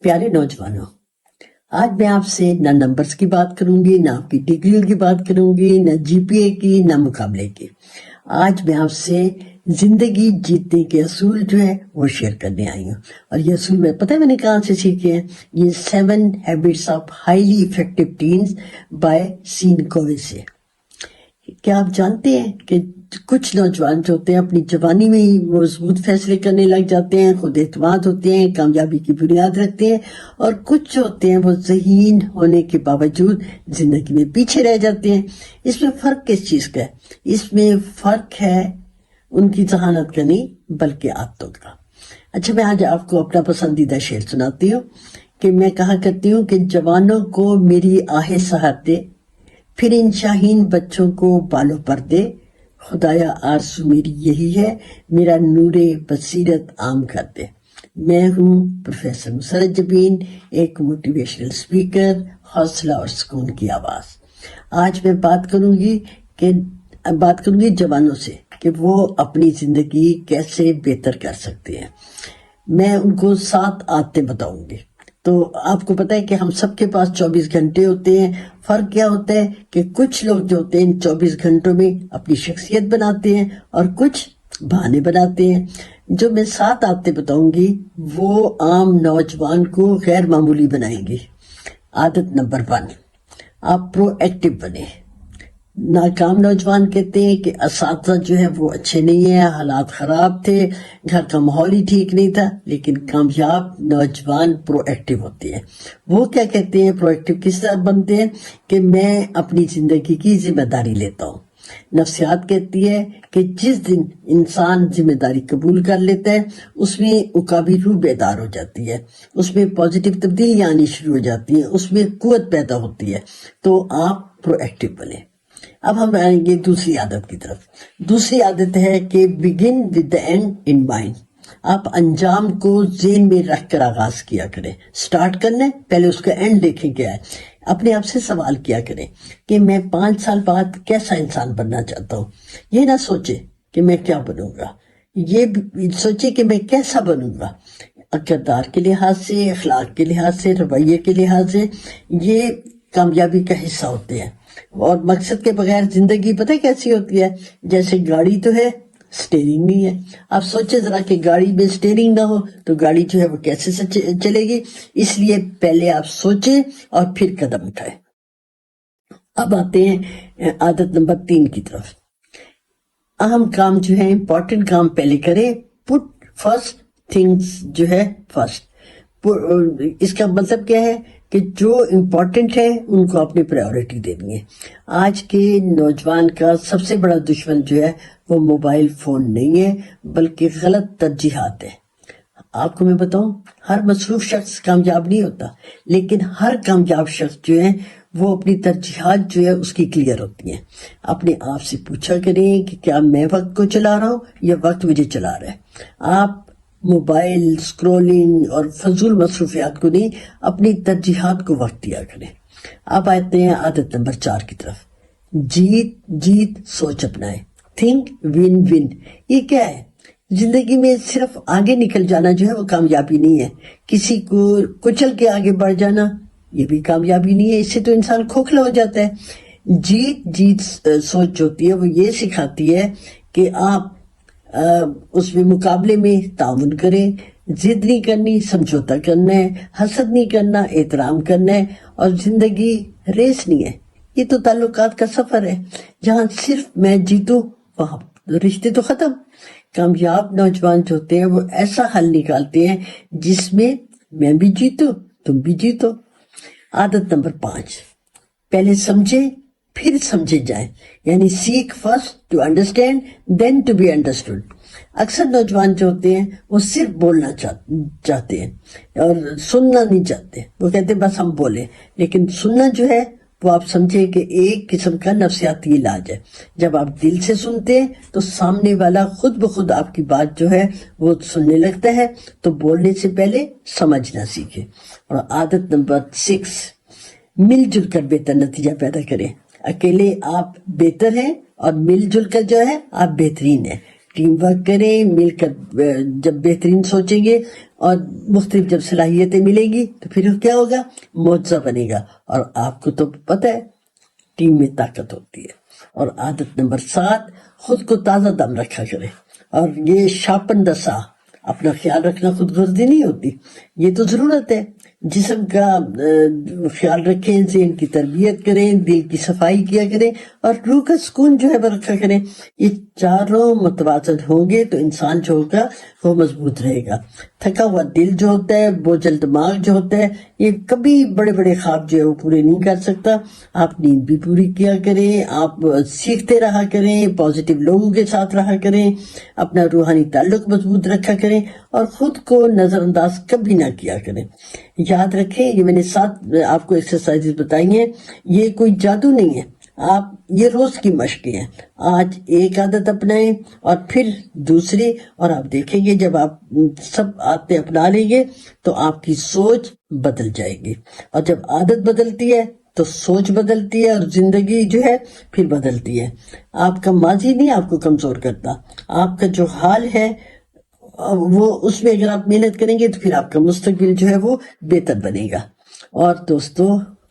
प्यारे नौजवानों, आज मैं आपसे ना नंबर्स की बात करूंगी, ना आपकी डिग्रियों की बात करूंगी, ना जीपीए की, ना मुकाबले की। आज मैं आपसे जिंदगी जीतने के असूल जो है वो शेयर करने आई हूँ। और ये असूल मैं पता है मैंने कहाँ से सीखे हैं? ये 7 habits of highly effective teens by Sean Covey से। क्या आप जानते हैं कि कुछ नौजवान जो होते हैं अपनी जवानी में ही मजबूत फैसले करने लग जाते हैं, खुद एतमाद होते हैं, कामयाबी की बुनियाद रखते हैं, और कुछ जो होते हैं वो ज़हीन होने के बावजूद जिंदगी में पीछे रह जाते हैं। इसमें फर्क किस चीज़ का है? इसमें फर्क है उनकी जहानत का नहीं बल्कि आदतों का। अच्छा, मैं आज आपको अपना पसंदीदा शेर सुनाती हूँ कि मैं कहा करती हूँ कि जवानों को मेरी आहे सहार दे, फिर इन शाहीन बच्चों को बालों पर दे। खुदाया आरज़ू मेरी यही है, मेरा नूरे बसीरत आम कर दे। मैं हूँ प्रोफेसर मुसर्रत जबीन, एक मोटिवेशनल स्पीकर, हौसला और सुकून की आवाज़। आज मैं बात करूंगी जवानों से कि वो अपनी ज़िंदगी कैसे बेहतर कर सकते हैं। मैं उनको 7 आदतें बताऊंगी। तो आपको पता है कि हम सबके पास 24 घंटे होते हैं। फर्क क्या होता है कि कुछ लोग जो होते हैं इन 24 घंटों में अपनी शख्सियत बनाते हैं और कुछ बहाने बनाते हैं। जो मैं 7 आदतें बताऊंगी वो आम नौजवान को गैर मामूली बनाएंगी। आदत नंबर 1, आप प्रोएक्टिव बने। नाकाम नौजवान कहते हैं कि असातिज़ा जो है वो अच्छे नहीं है, हालात खराब थे, घर का माहौल ही ठीक नहीं था। लेकिन कामयाब नौजवान प्रोएक्टिव होते हैं। वो क्या कहते हैं, प्रोएक्टिव किस तरह बनते हैं कि मैं अपनी जिंदगी की जिम्मेदारी लेता हूँ। नफ्सियात कहती है कि जिस दिन इंसान जिम्मेदारी कबूल कर लेता है उसमें उकाबी रूह बेदार हो जाती है, उसमें पॉजिटिव तब्दीलियां आनी शुरू हो जाती हैं, उसमें कुव्वत पैदा होती है। तो आप प्रोएक्टिव बने। अब हम आएंगे दूसरी आदत की तरफ। दूसरी आदत है कि begin with the and in mind. आप अंजाम को ज़हन में रख कर आगाज किया करें। स्टार्ट करना है, पहले उसका एंड देखें क्या है। अपने आप से सवाल किया करें कि मैं 5 साल बाद कैसा इंसान बनना चाहता हूँ। ये ना सोचे कि मैं क्या बनूंगा, ये सोचे कि मैं कैसा बनूंगा। किरदार के लिहाज से, अखलाक के लिहाज से, रवैये के लिहाज से ये कामयाबी का हिस्सा होते हैं। और मकसद के बगैर जिंदगी पता है कैसी होती है? जैसे गाड़ी तो है, स्टीयरिंग नहीं है। आप सोचे जरा कि गाड़ी में स्टीयरिंग ना हो तो गाड़ी जो है वो कैसे चलेगी। इसलिए पहले आप सोचें और फिर कदम उठाएं। अब आते हैं आदत नंबर 3 की तरफ। अहम काम जो है, इंपॉर्टेंट काम पहले करें। पुट फर्स्ट थिंग्स जो है फर्स्ट। इसका मतलब क्या है कि जो इम्पोर्टेंट है उनको अपनी प्रायोरिटी देनी है। आज के नौजवान का सबसे बड़ा दुश्मन जो है वो मोबाइल फोन नहीं है बल्कि गलत तरजीहात है। आपको मैं बताऊं, हर मसरूफ शख्स कामयाब नहीं होता, लेकिन हर कामयाब शख्स जो है वो अपनी तरजीहात जो है उसकी क्लियर होती हैं। अपने आप से पूछा करें कि क्या मैं वक्त को चला रहा हूं या वक्त मुझे चला रहा है। आप मोबाइल स्क्रोलिंग और फजूल मसरूफियात को नहीं, अपनी तरजीहात को वक्त दिया करें। अब आते हैं आदत नंबर 4 की तरफ। जीत जीत सोच अपनाए। Think win win. ये क्या है? जिंदगी में सिर्फ आगे निकल जाना जो है वो कामयाबी नहीं है। किसी को कुचल के आगे बढ़ जाना ये भी कामयाबी नहीं है। इससे तो इंसान खोखला हो जाता है। जीत जीत सोच होती है वो ये सिखाती है कि आप उसमें मुकाबले में ताउन करें। जिद नहीं करनी, समझौता करना है। हसद नहीं करना, एहतराम करना है। और जिंदगी रेस नहीं है, ये तो ताल्लुकात का सफर है। जहां सिर्फ मैं जीतूं वहां रिश्ते तो खत्म। कामयाब नौजवान जो होते हैं वो ऐसा हल निकालते हैं जिसमें मैं भी जीतूं, तुम भी जीतो। आदत नंबर 5, पहले समझे फिर समझे जाए। यानी seek first to understand then to be understood. अक्सर नौजवान जो होते हैं वो सिर्फ बोलना चाहते हैं और सुनना नहीं चाहते। वो कहते हैं बस हम बोले, लेकिन सुनना जो है वो आप समझे कि एक किस्म का नफ्सियाती इलाज है। जब आप दिल से सुनते हैं तो सामने वाला खुद ब खुद आपकी बात जो है वो सुनने लगता है। तो बोलने से पहले समझना सीखे। और आदत नंबर 6, मिलजुल कर बेहतर नतीजा पैदा करें। अकेले आप बेहतर हैं और मिलजुल कर जो है आप बेहतरीन हैं। टीम वर्क करें, मिलकर जब बेहतरीन सोचेंगे اور مختلف جب صلاحیتیں ملیں گی تو پھر کیا ہوگا؟ معجزہ بنے گا. اور آپ کو تو پتہ ہے ٹیم میں طاقت ہوتی ہے. اور عادت نمبر 7، خود کو تازہ دم رکھا کرے. اور یہ شارپن دا سا، اپنا خیال رکھنا خود غرضی نہیں ہوتی، یہ تو ضرورت ہے. جسم کا خیال رکھیں، ذہن کی تربیت کریں، دل کی صفائی کیا کریں، اور روح کا سکون جو ہے وہ رکھا کریں. یہ چاروں متوازن ہوں گے تو انسان جو ہوگا وہ مضبوط رہے گا. تھکا ہوا دل جو ہوتا ہے، بوجھل دماغ جو ہوتا ہے، یہ کبھی بڑے بڑے خواب جو ہے وہ پورے نہیں کر سکتا. آپ نیند بھی پوری کیا کریں، آپ سیکھتے رہا کریں، پازیٹیو لوگوں کے ساتھ رہا کریں، اپنا روحانی تعلق مضبوط رکھا کریں، اور خود کو نظر انداز کبھی نہ کیا کریں. یاد رکھیں، یہ میں نے 7 آپ کو ایکسرسائزز بتائی ہیں، یہ کوئی جادو نہیں ہے. آپ یہ روز کی مشقیں ہیں. آج ایک عادت اپنائیں اور پھر دوسری، اور آپ دیکھیں گے جب آپ سب عادتیں اپنا لیں گے تو آپ کی سوچ بدل جائے گی. اور جب عادت بدلتی ہے تو سوچ بدلتی ہے، اور زندگی جو ہے پھر بدلتی ہے. آپ کا ماضی نہیں آپ کو کمزور کرتا، آپ کا جو حال ہے وہ اس میں اگر آپ محنت کریں گے تو پھر آپ کا مستقبل جو ہے وہ بہتر بنے گا. اور دوستو،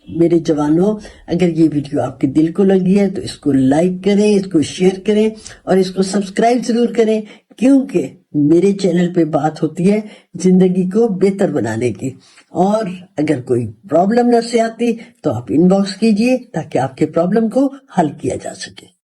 میرے جوانوں، اگر یہ ویڈیو آپ کے دل کو لگی ہے تو اس کو لائک کریں، اس کو شیئر کریں، اور اس کو سبسکرائب ضرور کریں، کیونکہ میرے چینل پہ بات ہوتی ہے زندگی کو بہتر بنانے کی. اور اگر کوئی پرابلم نظر آتی تو آپ ان باکس کیجئے تاکہ آپ کے پرابلم کو حل کیا جا سکے.